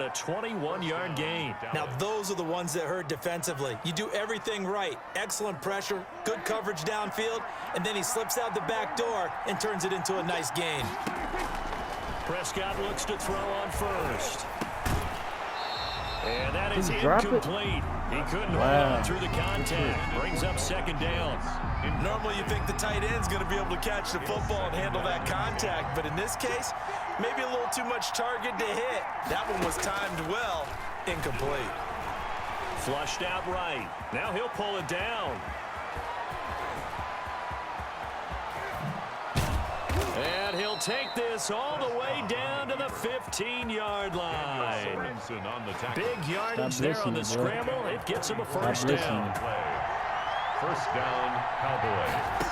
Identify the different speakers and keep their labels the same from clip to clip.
Speaker 1: and a 21-yard gain.
Speaker 2: Now, those are the ones that hurt defensively. You do everything right. Excellent pressure, good coverage downfield, and then he slips out the back door and turns it into a nice gain.
Speaker 1: Prescott looks to throw on first. And that is incomplete. He couldn't hold on through the contact. Brings up second down.
Speaker 2: Normally you think the tight end's going to be able to catch the football and handle that contact, but in this case, maybe a little too much target to hit. That one was timed well. Incomplete.
Speaker 1: Flushed out right. Now he'll pull it down. And he'll take this all the way down to the 15-yard line. Big yardage there on the scramble. It gets him a first down.
Speaker 3: First down, Cowboys.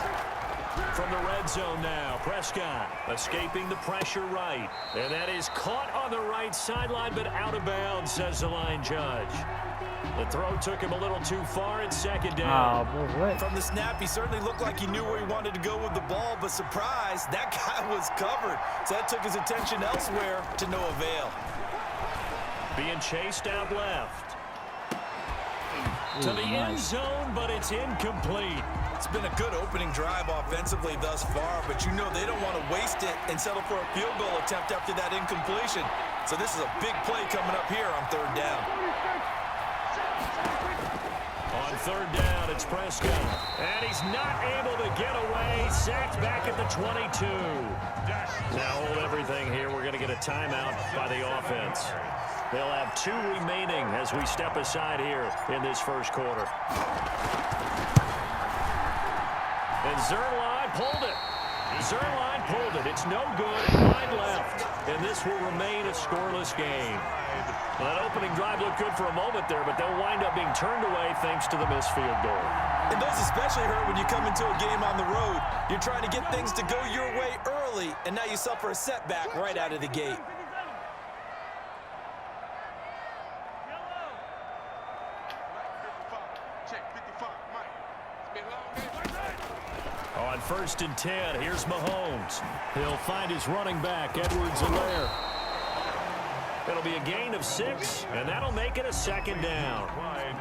Speaker 1: From the red zone now, Prescott escaping the pressure right. And that is caught on the right sideline, but out of bounds, says the line judge. The throw took him a little too far at second down.
Speaker 2: From the snap, he certainly looked like he knew where he wanted to go with the ball, but surprise, that guy was covered. So that took his attention elsewhere to no avail.
Speaker 1: Being chased out left. To the end zone, but it's incomplete.
Speaker 2: It's been a good opening drive offensively thus far, but you know they don't want to waste it and settle for a field goal attempt after that incompletion. So this is a big play coming up here on third down.
Speaker 1: On third down, it's Prescott. And he's not able to get away. Sacked back at the 22. Now hold everything here. We're going to get a timeout by the offense. They'll have 2 remaining as we step aside here in this first quarter. And Zerline pulled it. Zerline pulled it. It's no good. Wide left. And this will remain a scoreless game. Well, that opening drive looked good for a moment there, but they'll wind up being turned away thanks to the missed field goal.
Speaker 2: And those especially hurt when you come into a game on the road. You're trying to get things to go your way early, and now you suffer a setback right out of the gate.
Speaker 1: On first and 10, here's Mahomes. He'll find his running back, Edwards-Helaire. It'll be a gain of 6, and that'll make it a second down.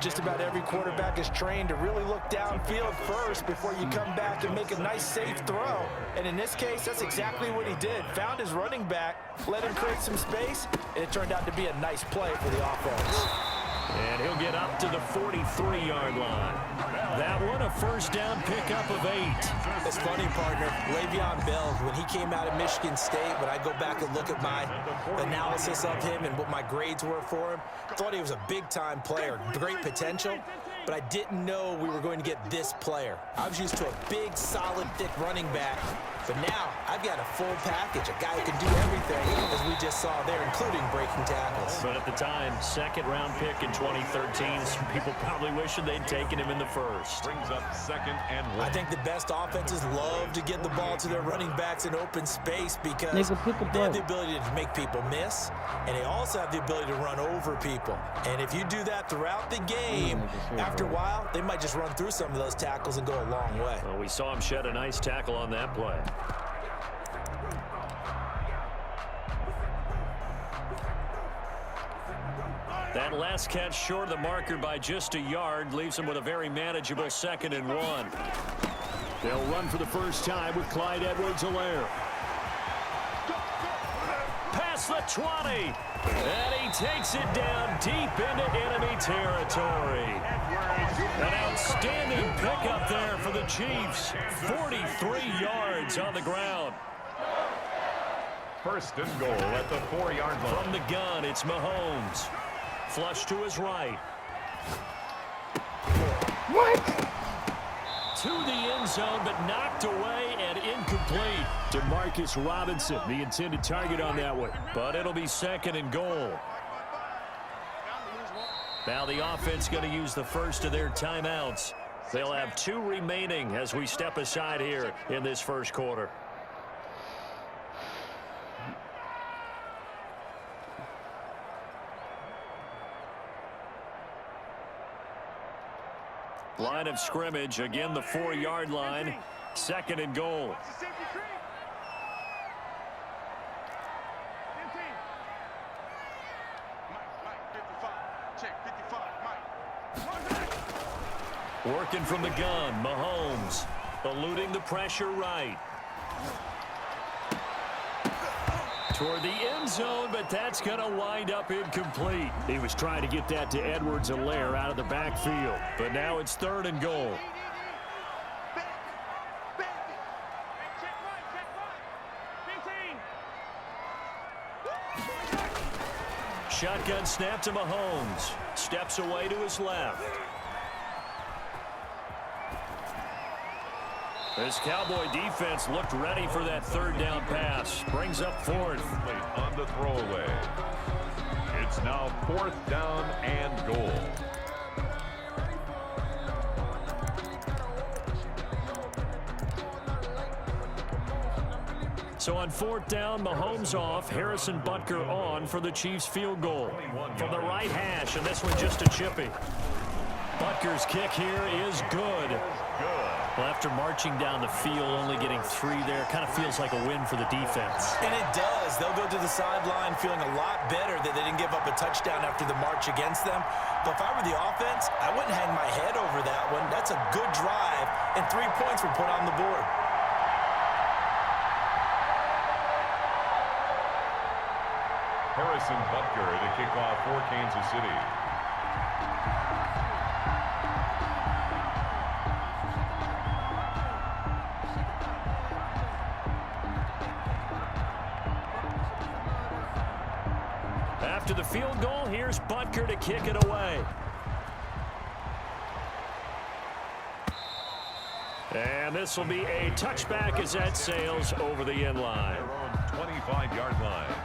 Speaker 2: Just about every quarterback is trained to really look downfield first before you come back and make a nice, safe throw. And in this case, that's exactly what he did. Found his running back, let him create some space, and it turned out to be a nice play for the offense.
Speaker 1: And he'll get up to the 43-yard line. That one, a first down pickup of 8.
Speaker 2: It's funny, partner. Le'Veon Bell, when he came out of Michigan State, when I go back and look at my analysis of him and what my grades were for him, thought he was a big-time player, great potential, but I didn't know we were going to get this player. I was used to a big, solid, thick running back, but now I've got a full package, a guy who can do everything, as we just saw there, including breaking tackles.
Speaker 1: But at the time, second-round pick in 2013, some people probably wishing they'd taken him in the first.
Speaker 3: Brings up second and 1.
Speaker 2: I think the best offenses love to get the ball to their running backs in open space because they have the ability to make people miss, and they also have the ability to run over people. And if you do that throughout the game, after a while, they might just run through some of those tackles and go a long way.
Speaker 1: Well, we saw him shed a nice tackle on that play. That last catch short of the marker by just a yard leaves him with a very manageable second and 1. They'll run for the first time with Clyde Edwards-Helaire. Past the 20. And he takes it down deep into enemy territory. An outstanding pickup there for the Chiefs. 43 yards on the ground.
Speaker 3: First and goal at the 4-yard line.
Speaker 1: From the gun, it's Mahomes. Flush to his right.
Speaker 4: What?
Speaker 1: To the end zone, but knocked away and incomplete. Demarcus Robinson, the intended target on that one. But it'll be second and goal. Now the offense going to use the first of their timeouts. They'll have 2 remaining as we step aside here in this first quarter. Line of scrimmage, again the 4-yard line, second and goal. Working from the gun, Mahomes eluding the pressure right. Toward the end zone, but that's going to wind up incomplete. He was trying to get that to Edwards-Helaire out of the backfield, but now it's 3rd and goal. Shotgun snap to Mahomes. Steps away to his left. This Cowboy defense looked ready for that 3rd down pass. Brings up 4th.
Speaker 3: On the throwaway. It's now 4th down and goal.
Speaker 1: So on 4th down, Mahomes off, Harrison Butker on for the Chiefs field goal. From the right hash, and this one just a chippy. Butker's kick here is good. Well, after marching down the field, only getting 3 there, kind of feels like a win for the defense.
Speaker 2: And it does. They'll go to the sideline feeling a lot better that they didn't give up a touchdown after the march against them. But if I were the offense, I wouldn't hang my head over that one. That's a good drive, and 3 points were put on the board.
Speaker 3: Harrison Butker to kick off for Kansas City.
Speaker 1: After the field goal, here's Butker to kick it away. And this will be a touchback as that sails over the end line.
Speaker 3: Their own 25-yard line.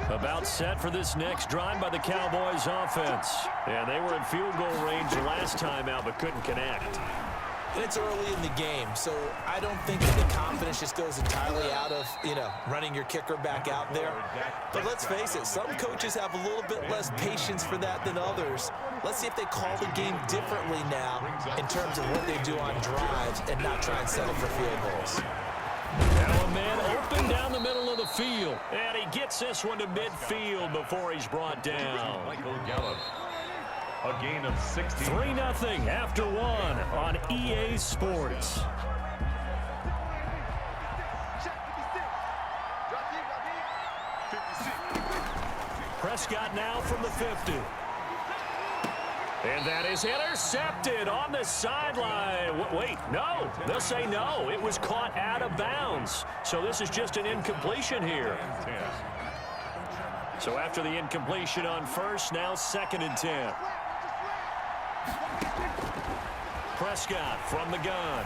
Speaker 1: About set for this next drive by the Cowboys offense. And they were in field goal range last time out but couldn't connect.
Speaker 2: And it's early in the game, so I don't think that the confidence just goes entirely out of, running your kicker back out there. But let's face it, some coaches have a little bit less patience for that than others. Let's see if they call the game differently now in terms of what they do on drives and not try and settle for field goals.
Speaker 1: Now a man open down the middle of the field. And he gets this one to midfield before he's brought down.
Speaker 3: Michael Gallup. A gain of 16.
Speaker 1: 3-0 after 1 on EA Sports. Prescott now from the 50. And that is intercepted on the sideline. Wait, no. They'll say no. It was caught out of bounds. So this is just an incompletion here. So after the incompletion on first, now 2nd and 10. Prescott from the gun.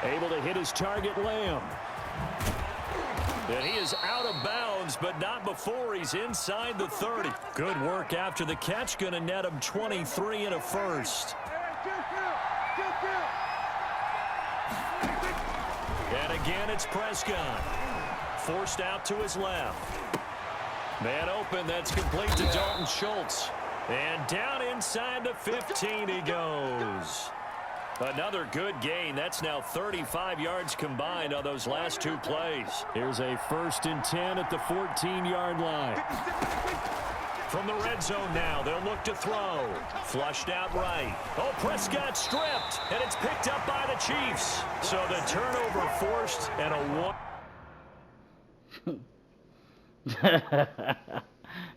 Speaker 1: Able to hit his target, Lamb. And he is out of bounds, but not before he's inside the 30. Good work after the catch. Going to net him 23 and a first. And again, it's Prescott. Forced out to his left. Man open. That's complete to Dalton Schultz. And down inside the 15 he goes. Another good gain. That's now 35 yards combined on those last 2 plays. Here's a 1st and 10 at the 14-yard line. From the red zone now, they'll look to throw. Flushed out right. Oh, Prescott stripped, and it's picked up by the Chiefs. So the turnover forced and a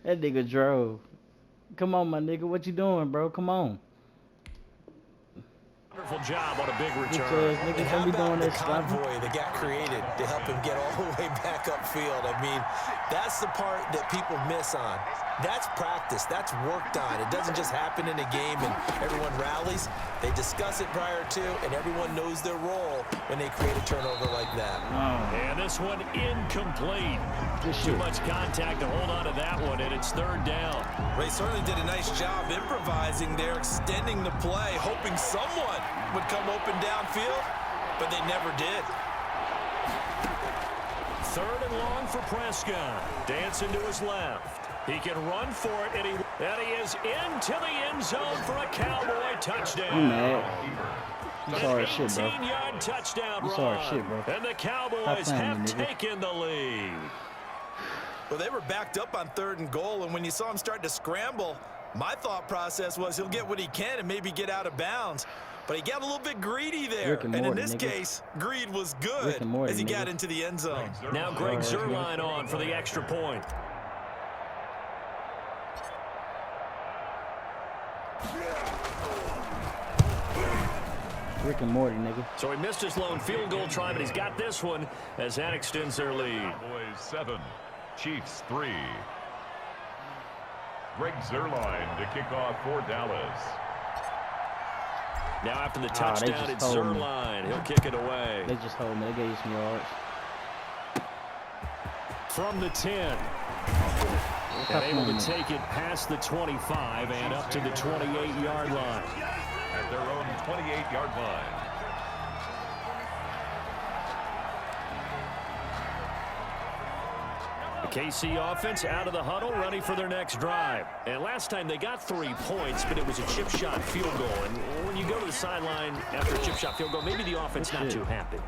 Speaker 4: That nigga drove. Come on, my nigga. What you doing, bro? Come on.
Speaker 1: wonderful job on a big return.
Speaker 2: And how about the convoy that got created to help him get all the way back upfield? I mean, that's the part that people miss on. That's practice. That's worked on. It doesn't just happen in a game and everyone rallies. They discuss it prior to, and everyone knows their role when they create a turnover like that.
Speaker 1: And this one incomplete. Too much contact to hold on to that one, and it's third down.
Speaker 2: Ray certainly did a nice job improvising there, extending the play, hoping someone would come open downfield, but they never did.
Speaker 1: Third and long for Prescott. Dancing to his left. He can run for it, and he is into the end zone for a Cowboy touchdown.
Speaker 4: You sorry as shit, bro.
Speaker 1: 18-yard touchdown
Speaker 4: You sorry
Speaker 1: run.
Speaker 4: as shit, bro.
Speaker 1: And the Cowboys have taken the lead.
Speaker 2: Well, they were backed up on 3rd and goal, and when you saw him start to scramble, my thought process was he'll get what he can and maybe get out of bounds. But he got a little bit greedy there. And in this case, greed was good as he got into the end zone.
Speaker 1: Now Greg Zuerlein on for the extra point.
Speaker 4: Rick and Morty, nigga.
Speaker 1: So he missed his lone field goal try, but he's got this one as that extends their lead.
Speaker 3: Cowboys 7, Chiefs 3. Greg Zuerlein to kick off for Dallas.
Speaker 1: Now after the touchdown, it's Zuerlein. He'll kick it away.
Speaker 4: They just hold me. They gave you some yards.
Speaker 1: From the 10. And able to take it past the 25 and up to the 28-yard line.
Speaker 3: At their own 28-yard line.
Speaker 1: The KC offense out of the huddle, ready for their next drive. And last time they got 3 points, but it was a chip shot field goal. And when you go to the sideline after a chip shot field goal, maybe the offense not too happy.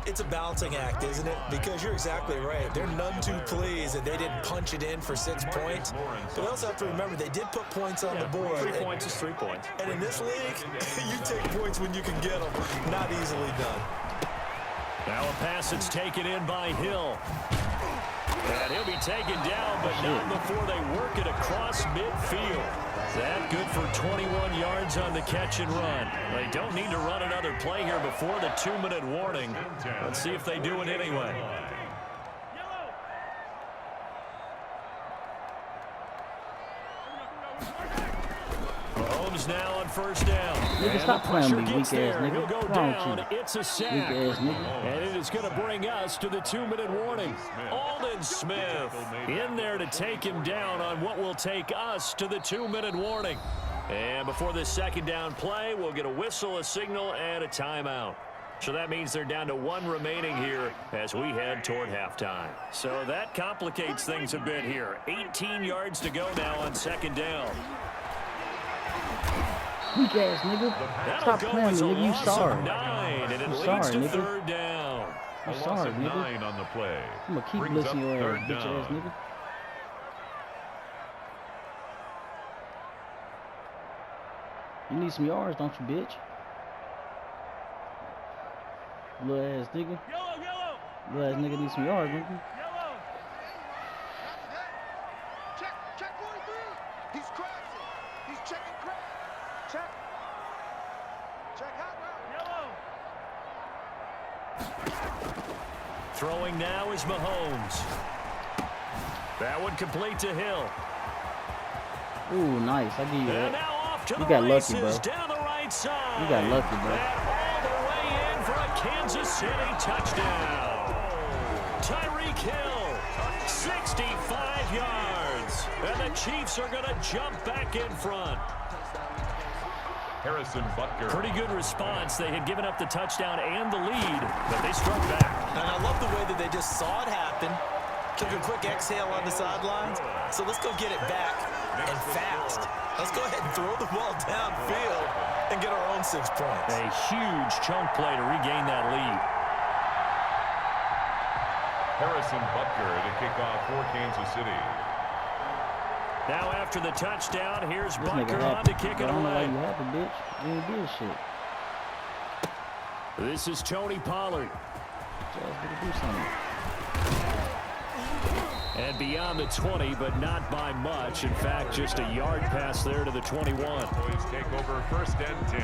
Speaker 2: It's a balancing act, isn't it? Because you're exactly right. They're none too pleased that they didn't punch it in for 6 points. But they also have to remember they did put points on the board.
Speaker 1: 3 points is 3 points.
Speaker 2: And in this league, you take points when you can get them. Not easily done.
Speaker 1: Now a pass that's taken in by Hill. And he'll be taken down, but not before they work it across midfield. That good for 21 yards on the catch and run. They don't need to run another play here before the 2-minute warning. Let's see if they do it anyway. Mahomes now on first down.
Speaker 4: Nigga, stop playing with me, weak ass nigga.
Speaker 1: He'll go
Speaker 4: What's wrong with
Speaker 1: down.
Speaker 4: you?
Speaker 1: It's a sack.
Speaker 4: Weak ass nigga.
Speaker 1: And it is going to bring us to the 2-minute warning. Aldon Smith in there to take him down on what will take us to the 2-minute warning. And before this second down play, we'll get a whistle, a signal, and a timeout. So that means they're down to 1 remaining here as we head toward halftime. So that complicates things a bit here. 18 yards to go now on second down.
Speaker 4: Weak ass nigga. Stop playing with me, nigga. You sorry.
Speaker 1: 9, and it
Speaker 4: You
Speaker 1: leads
Speaker 4: sorry,
Speaker 1: to
Speaker 4: nigga.
Speaker 1: 3rd down.
Speaker 4: You
Speaker 3: A loss
Speaker 4: sorry,
Speaker 3: of
Speaker 4: nigga.
Speaker 3: 9 on the play.
Speaker 4: I'm gonna keep
Speaker 3: Brings
Speaker 4: listening
Speaker 3: up
Speaker 4: to your ass,
Speaker 3: 3rd
Speaker 4: bitch ass
Speaker 3: down.
Speaker 4: nigga. You need some yards, don't you, bitch? Little ass nigga. Little ass nigga need some yards, nigga.
Speaker 5: Check 43. He's crashing. He's checking crash. Check. Check hot route.
Speaker 1: Throwing now is Mahomes. That one complete to Hill.
Speaker 4: Ooh, nice. I give you
Speaker 1: And
Speaker 4: that.
Speaker 1: now off to
Speaker 4: You
Speaker 1: the
Speaker 4: got lucky,
Speaker 1: races
Speaker 4: bro.
Speaker 1: down the right side.
Speaker 4: You got lucky, bro.
Speaker 1: And all the way in for a Kansas City touchdown. Tyreek Hill, 65 yards. And the Chiefs are going to jump back in front.
Speaker 3: Harrison Butker.
Speaker 1: Pretty good response. They had given up the touchdown and the lead, but they struck back.
Speaker 2: And I love the way that they just saw it happen, took a quick exhale on the sidelines. So let's go get it back and fast. Let's go ahead and throw the ball downfield and get our own 6 points.
Speaker 1: A huge chunk play to regain that lead.
Speaker 3: Harrison Butker to kick off for Kansas City.
Speaker 1: Now after the touchdown, here's
Speaker 4: This nigga
Speaker 1: Butker on
Speaker 4: happy.
Speaker 1: to kick
Speaker 4: I
Speaker 1: it
Speaker 4: don't know why
Speaker 1: away.
Speaker 4: you happy, bitch. You ain't did shit.
Speaker 1: This is Tony Pollard.
Speaker 4: Just nigga do something.
Speaker 1: And beyond the 20, but not by much. In fact, just a yard pass there to the 21.
Speaker 3: Cowboys take over 1st and 10.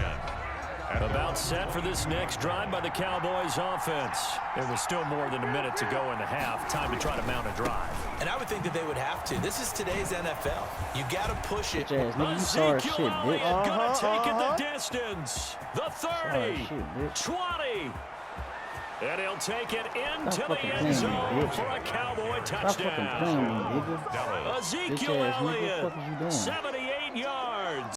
Speaker 1: About set for this next drive by the Cowboys offense. There was still more than a minute to go in the half. Time to try to mount a drive.
Speaker 2: And I would think that they would have to. This is today's NFL. You got to push it.
Speaker 4: Bitch ass nigga, you sorry as shit,
Speaker 1: Ezekiel
Speaker 4: bitch.
Speaker 1: Elliott gonna take it the distance. The 30,
Speaker 4: Sorry as shit, bitch.
Speaker 1: 20. And he'll take it into
Speaker 4: Stop
Speaker 1: the
Speaker 4: fucking
Speaker 1: end
Speaker 4: playing
Speaker 1: zone
Speaker 4: me, bitch.
Speaker 1: for a Cowboy
Speaker 4: Stop fucking playing
Speaker 1: touchdown.
Speaker 4: me, nigga.
Speaker 3: Dallas.
Speaker 1: Ezekiel
Speaker 4: Bitch ass nigga, what the
Speaker 1: Elliott,
Speaker 4: fuck is you doing?
Speaker 1: 78 yards.